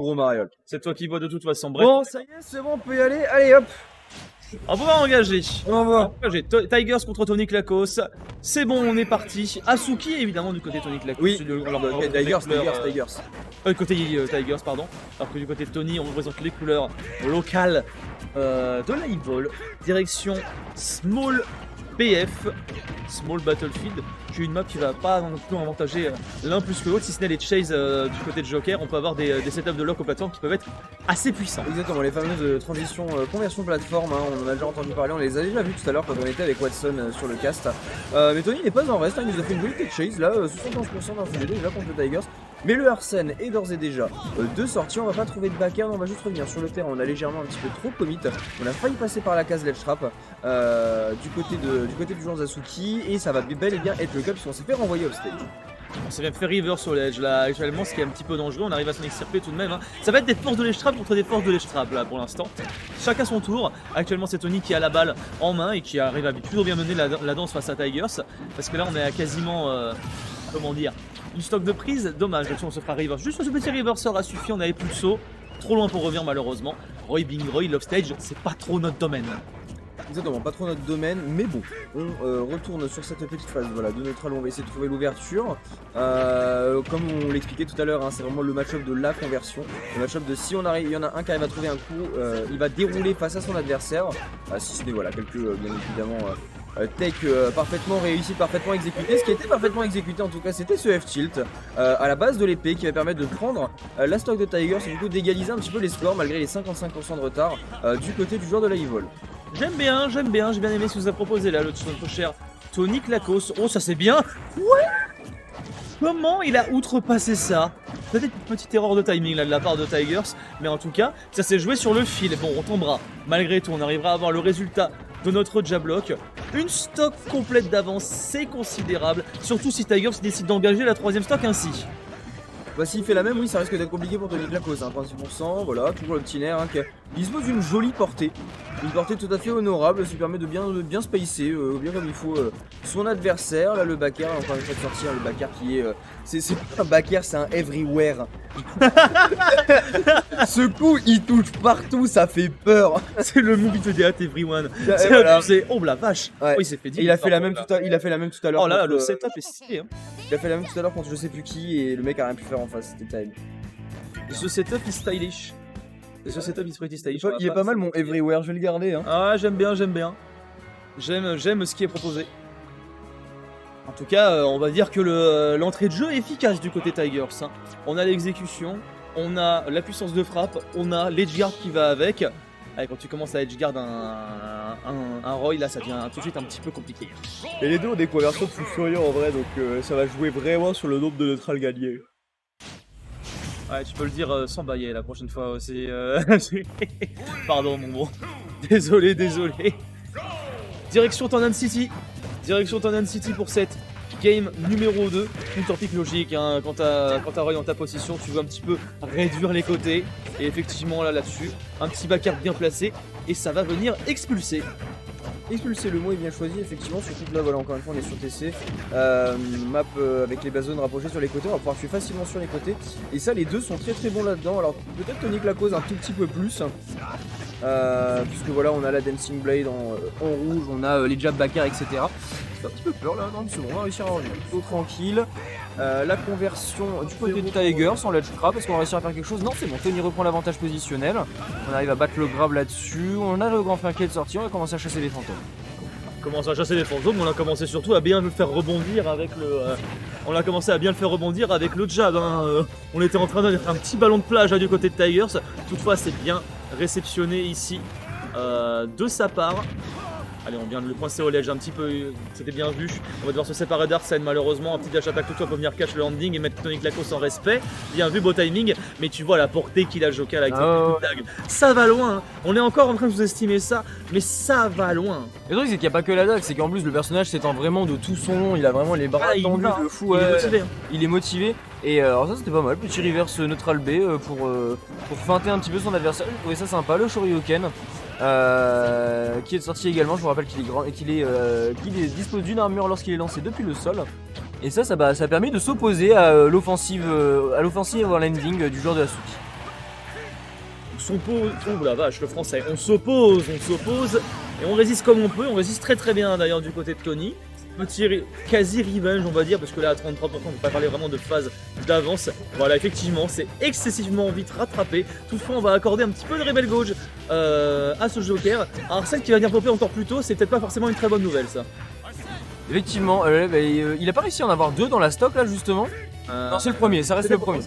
Gros Mariol. C'est toi qui vois de toute façon. Bref. Bon, ça y est, c'est bon, on peut y aller. Allez, hop. On va engager. On va. Tigers contre Tony Klakos. C'est bon, on est parti. Asuki, évidemment, du côté Tony Klakos. Oui, Tigers. Côté Tigers, pardon. Alors que du côté de Tony, on représente les couleurs locales de l'Evil. Direction Small BF, Small Battlefield, qui est une map qui va pas non plus avantager l'un plus que l'autre, si ce n'est les chases du côté de Joker. On peut avoir des setups de lock aux plateformes qui peuvent être assez puissants. Exactement, les fameuses transitions conversion plateforme, hein, on en a déjà entendu parler, on les a déjà vus tout à l'heure quand on était avec Watson sur le cast. Mais Tony n'est pas en reste, hein, il nous a fait une jolie tech chase, là, 75% d'un CGD déjà contre le Tigers. Mais le Arsène est d'ores et déjà de sortie, on va pas trouver de backer, on va juste revenir sur le terrain, on a légèrement un petit peu trop commit, on a failli passer par la case ledge trap du côté du joueur Zasuki, et ça va bel et bien être le cas puisqu'on s'est fait renvoyer off stage. On s'est même fait river sur l'edge là actuellement, ce qui est un petit peu dangereux, on arrive à s'en extirper tout de même. Hein. Ça va être des forces de ledge trap contre des forces de ledge trap là pour l'instant. Chacun son tour. Actuellement c'est Tony qui a la balle en main et qui arrive à plutôt bien mener la danse face à Tigers. Parce que là on est à quasiment, comment dire, une stock de prise. Dommage, là on se fera river. Juste ce petit river aura suffi, on n'avait plus de saut. Trop loin pour revenir malheureusement. Roy Bing Roy, love stage, c'est pas trop notre domaine. Exactement, pas trop notre domaine, mais bon, on retourne sur cette petite phase voilà, de neutral où on va essayer de trouver l'ouverture. Comme on l'expliquait tout à l'heure, hein, c'est vraiment le match-up de la conversion. Le match-up de si on arrive, il y en a un qui arrive à trouver un coup, il va dérouler face à son adversaire. Si ce n'est voilà, quelques, bien évidemment, tech parfaitement réussi, parfaitement exécuté. Ce qui était parfaitement exécuté en tout cas, c'était ce F-tilt à la base de l'épée qui va permettre de prendre la stock de Tigers et du coup d'égaliser un petit peu les scores malgré les 55% de retard du côté du joueur de la Evil. J'aime bien, j'ai bien aimé ce que vous a proposé là, notre cher Tony Klakos. Oh, ça c'est bien. Ouais. Comment il a outrepassé ça? Peut-être une petite erreur de timing là de la part de Tigers, mais en tout cas, ça s'est joué sur le fil. Bon, on tombera. Malgré tout, on arrivera à avoir le résultat de notre jablock. Une stock complète d'avance, c'est considérable. Surtout si Tigers décide d'engager la troisième stock ainsi. Bah s'il fait la même, oui, ça risque d'être compliqué pour Tony Klakos, hein, 36%, voilà, toujours le petit nerf, hein, qui dispose d'une jolie portée. Une portée tout à fait honorable, ça lui permet de bien spacer, bien comme il faut, son adversaire. Là, le backer, encore une fois de sortir, le backer qui est... c'est pas un backer, c'est un everywhere. Ce coup, il touche partout, ça fait peur. C'est le move to the everyone. C'est voilà. abusé. Oh la vache. Ouais. Oh, il s'est fait dire. Il a fait la même tout à l'heure. Oh là, le setup est stylé. Hein. Il a fait la même tout à l'heure contre je sais plus qui et le mec a rien pu faire en face, c'était terrible. Ce setup est stylish. Ce setup is pretty stylish. Il est pas mal mon everywhere, je vais le garder. Hein. Ah, j'aime bien. J'aime ce qui est proposé. En tout cas, on va dire que l'entrée de jeu est efficace du côté Tigers. Hein. On a l'exécution, on a la puissance de frappe, on a l'edgeguard qui va avec. Allez, quand tu commences à edgeguard un Roy, là ça devient tout de suite un petit peu compliqué. Et les deux ont des conversions de fou furieux en vrai, donc ça va jouer vraiment sur le nombre de neutrales gagnés. Ouais, tu peux le dire sans bailler la prochaine fois aussi. Pardon mon bon. Désolé. Direction Tornado City pour cette game numéro 2. Une torpille logique, hein. Quand t'as Roy dans ta position, tu veux un petit peu réduire les côtés. Et effectivement là-dessus, un petit backer bien placé et ça va venir expulser. Expulser, le mot est bien choisi, effectivement, surtout que là, voilà, encore une fois, on est sur TC. Map avec les bases zones rapprochées sur les côtés, on va pouvoir tuer facilement sur les côtés. Et ça, les deux sont très bons là-dedans. Alors, peut-être Tony Klakos un tout petit peu plus. Puisque voilà, on a la Dancing Blade en rouge, on a les jab backers, etc. C'est un petit peu peur là, non, mais c'est bon, on va réussir à revenir plutôt tranquille. La conversion du côté de Tigers sans ledge trap, est-ce qu'on va réussir à faire quelque chose? Non, c'est bon, Tony reprend l'avantage positionnel. On arrive à battre le grab là-dessus, on a le grand frère qui est de sortie, on va commencer à chasser les fantômes. On commence à chasser les fantômes, on a commencé surtout à bien le faire rebondir avec le... on a commencé à bien le faire rebondir avec le jab. Hein. On était en train de faire un petit ballon de plage hein, du côté de Tigers. Toutefois, c'est bien réceptionné ici de sa part. Allez, on vient de le coincer au ledge un petit peu, c'était bien vu. On va devoir se séparer d'Arsène malheureusement. Un petit dash attaque toutefois pour venir catch le landing et mettre Tony Klakos en respect. Bien vu, beau timing. Mais tu vois la portée qu'il a Joker avec cette petite dague. Ça va loin. Hein. On est encore en train de sous-estimer ça, mais ça va loin. Le truc c'est qu'il n'y a pas que la dague, c'est qu'en plus le personnage s'étend vraiment de tout son long. Il a vraiment les bras tendus de fou. Il est motivé. Hein. Il est motivé. Et alors ça c'était pas mal, petit reverse neutral B pour feinter un petit peu son adversaire. J'ai trouvé ça sympa, le Shoryuken. Qui est sorti également, je vous rappelle qu'il dispose d'une armure lorsqu'il est lancé depuis le sol. Et ça permet de s'opposer à l'offensive au landing du joueur de Asuki. s'oppose. Oh la vache, le français. On s'oppose et on résiste comme on peut. On résiste très très bien d'ailleurs du côté de Tony. Petit quasi revenge on va dire, parce que là à 33% on ne peut pas parler vraiment de phase d'avance. Voilà, effectivement c'est excessivement vite rattrapé. Toutefois on va accorder un petit peu de Rebel Gauge à ce Joker. Alors celle qui va venir popper encore plus tôt, c'est peut-être pas forcément une très bonne nouvelle ça. Effectivement, il a pas réussi à en avoir deux dans la stock là justement. Non, c'est le premier, ça reste le premier.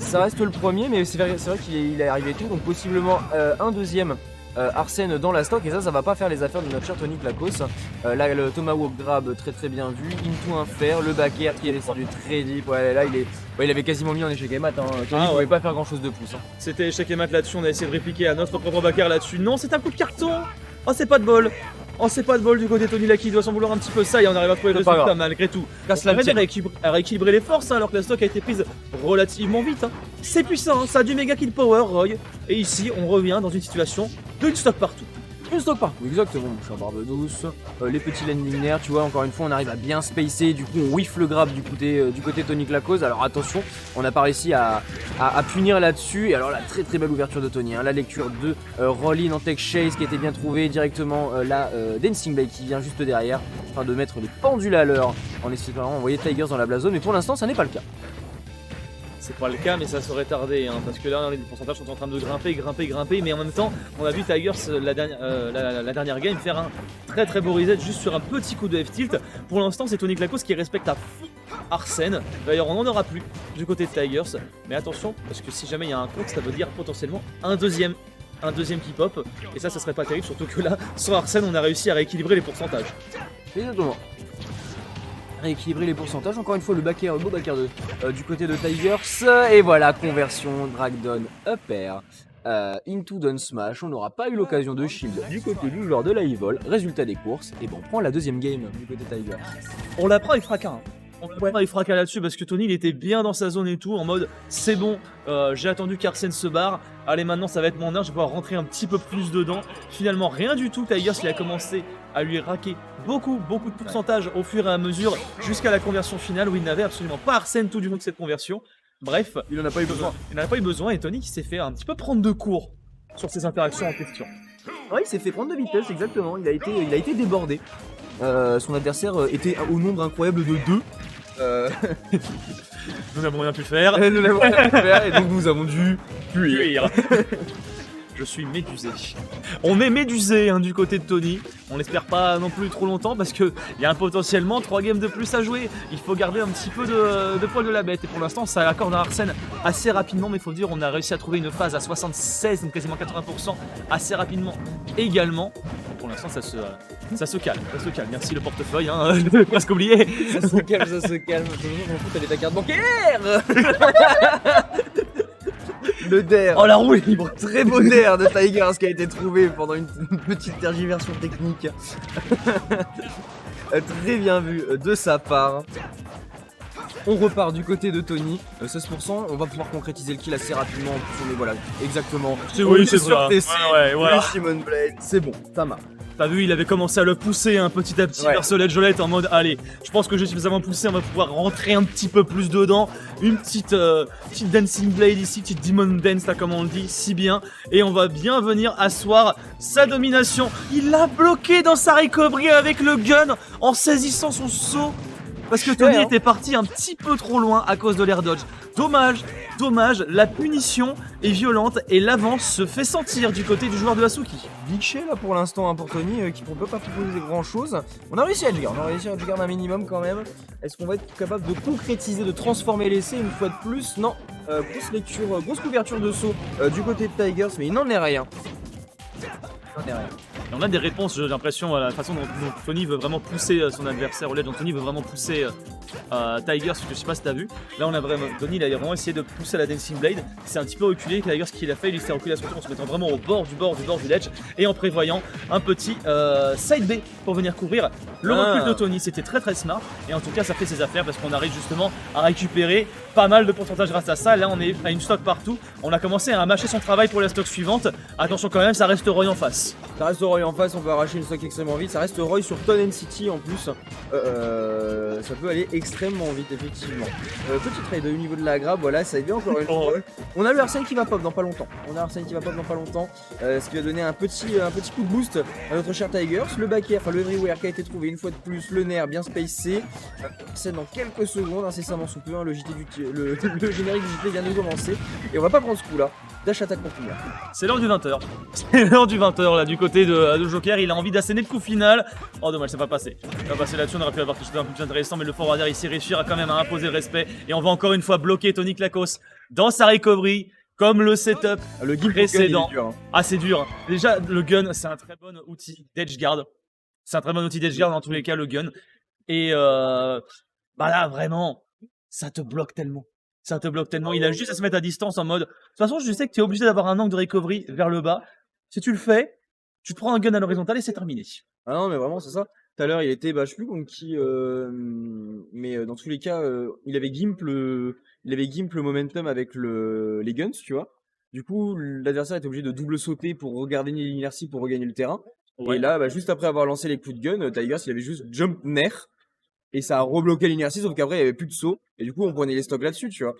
Ça reste le premier, mais c'est vrai qu'il est arrivé tout, donc possiblement un deuxième Arsène dans la stock, et ça va pas faire les affaires de notre cher Tony Clacos. Là, le Tomahawk grab très très bien vu, into un fer, le back air qui est descendu très deep. Ouais, là il avait quasiment mis en échec et mat. Tony pouvait pas faire grand chose de plus. C'était échec et mat là-dessus, on a essayé de répliquer à notre propre back air là-dessus. Non, c'est un coup de carton. Oh, c'est pas de bol. Oh, c'est pas de bol du côté de Tony Lucky, il doit s'en vouloir un petit peu ça et on arrive à trouver le résultat malgré tout. Casse la à rééquilibrer les forces alors que la stock a été prise relativement vite. C'est puissant, ça a du méga kill power, Roy. Et ici, on revient dans une situation d'une stock partout. Une stock partout, exactement, mon cher Barbe Douce. Les petits landing nerfs, tu vois, encore une fois, on arrive à bien spacer. Du coup, on whiff le grab du côté Tony Clacos. Alors attention, on n'a pas réussi à punir là-dessus. Et alors, la très très belle ouverture de Tony. La lecture de Roll-in en tech chase qui a été bien trouvée. Directement la Dancing Blade qui vient juste derrière. En train de mettre les pendules à l'heure en espérant envoyer Tigers dans la black zone. Mais pour l'instant, ça n'est pas le cas. C'est pas le cas, mais ça serait tardé, parce que là les pourcentages sont en train de grimper, mais en même temps, on a vu Tigers la dernière game faire un très très beau reset juste sur un petit coup de F-tilt. Pour l'instant, c'est Tony Clacos qui respecte à fond Arsène. D'ailleurs, on n'en aura plus du côté de Tigers, mais attention, parce que si jamais il y a un compte, ça veut dire potentiellement un deuxième qui pop, et ça serait pas terrible, surtout que là, sans Arsène, on a réussi à rééquilibrer les pourcentages. Exactement. Rééquilibrer les pourcentages, encore une fois le beau back air du côté de Tigers, et voilà, conversion, drag down, up air, into down smash. On n'aura pas eu l'occasion de shield du côté du joueur de la Evil. Résultat des courses, et bon, on prend la deuxième game du côté Tigers. On la prend avec fracas. On va pas y fracas là-dessus parce que Tony il était bien dans sa zone et tout, en mode c'est bon, j'ai attendu qu'Arsène se barre, allez maintenant ça va être mon heure, je vais pouvoir rentrer un petit peu plus dedans. Finalement rien du tout, Tigers il a commencé à lui raquer beaucoup de pourcentage au fur et à mesure jusqu'à la conversion finale où il n'avait absolument pas Arsène tout du long de cette conversion. Bref, il n'en a pas eu besoin. Il n'en a pas eu besoin et Tony qui s'est fait un petit peu prendre de court sur ses interactions en question. Ouais, il s'est fait prendre de vitesse, exactement, il a été débordé. Son adversaire était au nombre incroyable de 2. Nous n'avons rien pu faire. Et donc nous avons dû fuir. Je suis médusé. On est médusé du côté de Tony. On l'espère pas non plus trop longtemps parce qu'il y a potentiellement 3 games de plus à jouer. Il faut garder un petit peu de poil de la bête. Et pour l'instant, ça accorde à Arsène assez rapidement. Mais il faut dire, on a réussi à trouver une phase à 76, donc quasiment 80% assez rapidement également. Et pour l'instant, ça se calme. Merci le portefeuille, j'ai presque oublié. Ça se calme. Je m'en fous, t'avais ta carte bancaire. Le DER. Oh la roue libre. Très beau DER de Tigers qui a été trouvé pendant une petite tergiversion technique. Très bien vu de sa part. On repart du côté de Tony, 16%, on va pouvoir concrétiser le kill assez rapidement. En plus, on est voilà, exactement. Oui, c'est sur ça. TC, Voilà. le Simon Blade, c'est bon, ça marche. T'as vu, il avait commencé à le pousser petit à petit vers ce Ledge Jolette en mode allez, je pense que j'ai suffisamment poussé, on va pouvoir rentrer un petit peu plus dedans. Une petite Dancing Blade ici, petite Demon Dance là comme on le dit si bien. Et on va bien venir asseoir sa domination. Il l'a bloqué dans sa recovery avec le gun en saisissant son saut. Parce que Tony était parti un petit peu trop loin à cause de l'air dodge. Dommage, la punition est violente et l'avance se fait sentir du côté du joueur de Asuki. Vichy là pour l'instant pour Tony qui ne peut pas proposer grand chose. On a réussi à edgeguard, un minimum quand même. Est-ce qu'on va être capable de concrétiser, de transformer l'essai une fois de plus? Non, grosse couverture de saut du côté de Tigers, mais il n'en est rien. Et on a des réponses, j'ai l'impression, à la façon dont Tony veut vraiment pousser son adversaire au ledge, dont Tony veut vraiment pousser Tigers, parce que je sais pas si t'as vu. Là, Tony il a vraiment essayé de pousser la Dancing Blade, c'est un petit peu reculé. Tigers, ce qu'il a fait, il s'est reculé à son tour en se mettant vraiment au bord du ledge et en prévoyant un petit side B pour venir couvrir le recul de Tony. C'était très très smart et en tout cas, ça fait ses affaires parce qu'on arrive justement à récupérer pas mal de pourcentage grâce à ça. Là, on est à une stock partout. On a commencé à mâcher son travail pour la stock suivante. Attention quand même, ça reste Roy en face. Ça reste Roy en face, on peut arracher une stock extrêmement vite. Ça reste Roy sur Tonnen City en plus. Ça peut aller extrêmement vite, effectivement. Petit trade au niveau de la grab, voilà, ça a été encore une Oh, fois. ouais. On a le Arsène qui va pop dans pas longtemps. Ce qui va donner un petit coup de boost à notre cher Tigers. Le back air, enfin le everywhere qui a été trouvé une fois de plus, le nerf bien spacé. C'est dans quelques secondes, incessamment sous peu, hein, le générique du JT vient de commencer. Et on va pas prendre ce coup là. Dash attaque continue. C'est l'heure du 20h. C'est l'heure du 20h là du côté de Joker. Il a envie d'asséner le coup final. Oh dommage, c'est pas passé. C'est pas passé là-dessus. On aurait pu avoir quelque chose d'un peu plus intéressant, mais le forwarder ici réussira quand même à imposer le respect. Et on va encore une fois bloquer Tony Klakos dans sa recovery, comme le setup Le guild précédent. dur, hein. Ah, c'est dur. Déjà, le gun, c'est un très bon outil d'edge guard. C'est un très bon outil d'edge guard dans tous les cas, le gun. Et bah là, vraiment, ça te bloque tellement. Ça te bloque tellement. Il a juste à se mettre à distance en mode. De toute façon, je sais que tu es obligé d'avoir un angle de recovery vers le bas. Si tu le fais, tu te prends un gun à l'horizontale et c'est terminé. Ah non, mais vraiment, c'est ça. Tout à l'heure, il était, bah, je sais plus contre qui, mais dans tous les cas, il avait gimp le momentum avec les guns, tu vois. Du coup, l'adversaire était obligé de double sauter pour regarder l'inertie pour regagner le terrain. Ouais. Et là, bah, juste après avoir lancé les coups de gun, Tigers, il avait juste jump nerf et ça a rebloqué l'inertie, sauf qu'après, il y avait plus de saut. Et du coup, on prenait les stocks là-dessus, tu vois.